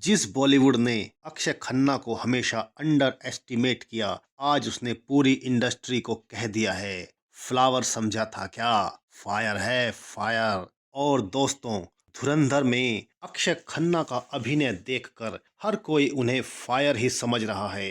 जिस बॉलीवुड ने अक्षय खन्ना को हमेशा अंडर एस्टिमेट किया, आज उसने पूरी इंडस्ट्री को कह दिया है, फ्लावर समझा था क्या, फायर है फायर। और दोस्तों, धुरंधर में अक्षय खन्ना का अभिनय देखकर हर कोई उन्हें फायर ही समझ रहा है।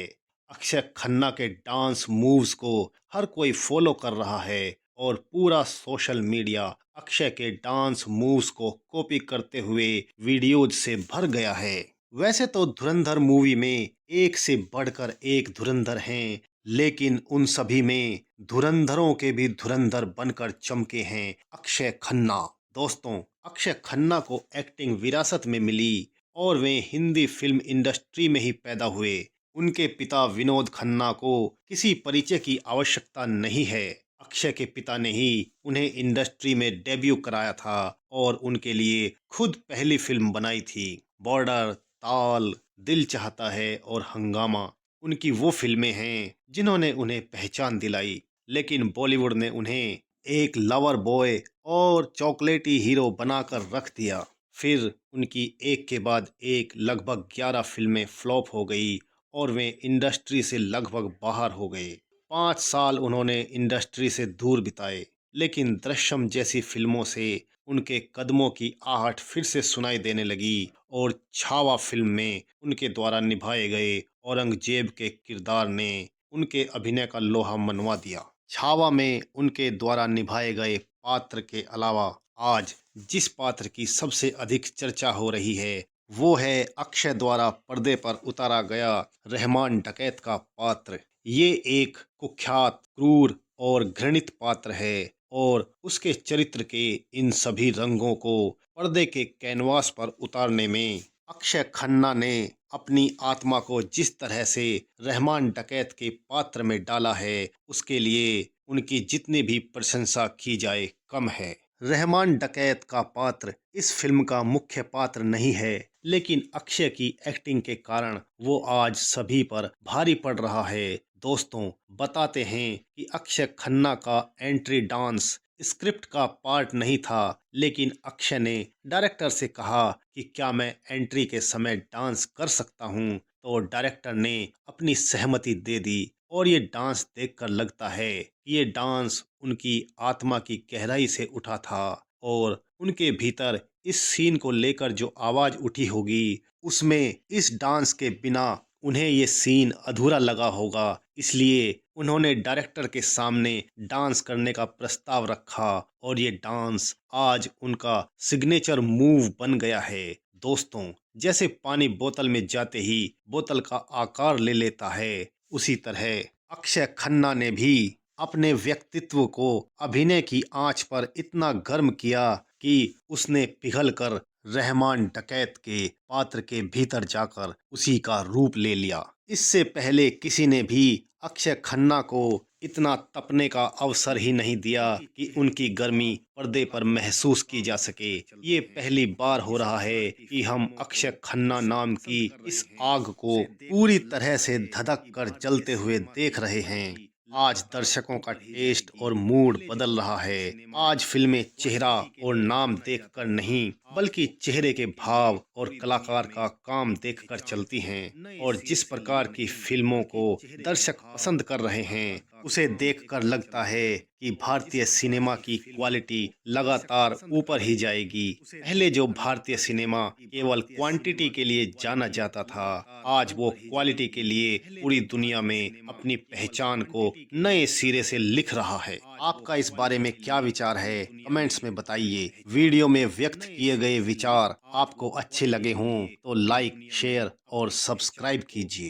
अक्षय खन्ना के डांस मूव्स को हर कोई फॉलो कर रहा है और पूरा सोशल मीडिया अक्षय के डांस मूव्स को कॉपी करते हुए वीडियोज से भर गया है। वैसे तो धुरंधर मूवी में एक से बढ़कर एक धुरंधर हैं, लेकिन उन सभी में धुरंधरों के भी धुरंधर बनकर चमके हैं अक्षय खन्ना। दोस्तों, अक्षय खन्ना को एक्टिंग विरासत में मिली और वे हिंदी फिल्म इंडस्ट्री में ही पैदा हुए। उनके पिता विनोद खन्ना को किसी परिचय की आवश्यकता नहीं है। अक्षय के पिता ने ही उन्हें इंडस्ट्री में डेब्यू कराया था और उनके लिए खुद पहली फिल्म बनाई थी। बॉर्डर, ताल, दिल चाहता है और हंगामा उनकी वो फिल्में हैं जिन्होंने उन्हें पहचान दिलाई। लेकिन बॉलीवुड ने उन्हें एक लवर बॉय और चॉकलेटी हीरो बनाकर रख दिया। फिर उनकी एक के बाद एक लगभग 11 फिल्में फ्लॉप हो गई और वे इंडस्ट्री से लगभग बाहर हो गए। 5 साल उन्होंने इंडस्ट्री से दूर बिताए, लेकिन दृश्यम जैसी फिल्मों से उनके कदमों की आहट फिर से सुनाई देने लगी और छावा फिल्म में उनके द्वारा निभाए गए औरंगजेब के किरदार ने उनके अभिनय का लोहा मनवा दिया। छावा में उनके द्वारा निभाए गए पात्र के अलावा आज जिस पात्र की सबसे अधिक चर्चा हो रही है वो है अक्षय द्वारा पर्दे पर उतारा गया रहमान डकैत का पात्र। ये एक कुख्यात, क्रूर और घृणित पात्र है और उसके चरित्र के इन सभी रंगों को पर्दे के कैनवास पर उतारने में अक्षय खन्ना ने अपनी आत्मा को जिस तरह से रहमान डकैत के पात्र में डाला है, उसके लिए उनकी जितनी भी प्रशंसा की जाए कम है। रहमान डकैत का पात्र इस फिल्म का मुख्य पात्र नहीं है, लेकिन अक्षय की एक्टिंग के कारण वो आज सभी पर भारी पड़ रहा है। दोस्तों, बताते हैं कि अक्षय खन्ना का एंट्री डांस स्क्रिप्ट का पार्ट नहीं था, लेकिन अक्षय ने डायरेक्टर से कहा कि क्या मैं एंट्री के समय डांस कर सकता हूं, तो डायरेक्टर ने अपनी सहमति दे दी और ये डांस देखकर लगता है कि ये डांस उनकी आत्मा की गहराई से उठा था और उनके भीतर इस सीन को लेकर जो आवाज उठी होगी, उसमें इस डांस के बिना उन्हें ये सीन अधूरा लगा होगा। इसलिए उन्होंने डायरेक्टर के सामने डांस करने का प्रस्ताव रखा और ये डांस आज उनका सिग्नेचर मूव बन गया है। दोस्तों, जैसे पानी बोतल में जाते ही बोतल का आकार ले लेता है, उसी तरह अक्षय खन्ना ने भी अपने व्यक्तित्व को अभिनय की आंच पर इतना गर्म किया कि उसने पिघलकर रहमान डकैत के पात्र के भीतर जाकर उसी का रूप ले लिया। इससे पहले किसी ने भी अक्षय खन्ना को इतना तपने का अवसर ही नहीं दिया कि उनकी गर्मी पर्दे पर महसूस की जा सके। ये पहली बार हो रहा है कि हम अक्षय खन्ना नाम की इस आग को पूरी तरह से धधक कर जलते हुए देख रहे हैं। आज दर्शकों का टेस्ट और मूड बदल रहा है। आज फिल्में चेहरा और नाम देखकर नहीं, बल्कि चेहरे के भाव और कलाकार का काम देखकर चलती हैं और जिस प्रकार की फिल्मों को दर्शक पसंद कर रहे हैं, उसे देखकर लगता है कि भारतीय सिनेमा की क्वालिटी लगातार ऊपर ही जाएगी। पहले जो भारतीय सिनेमा केवल क्वांटिटी के लिए जाना जाता था, आज वो क्वालिटी के लिए पूरी दुनिया में अपनी पहचान को नए सिरे से लिख रहा है। आपका इस बारे में क्या विचार है? कमेंट्स में बताइए। वीडियो में व्यक्त किए गए विचार आपको अच्छे लगे हों तो लाइक, शेयर और सब्सक्राइब कीजिए।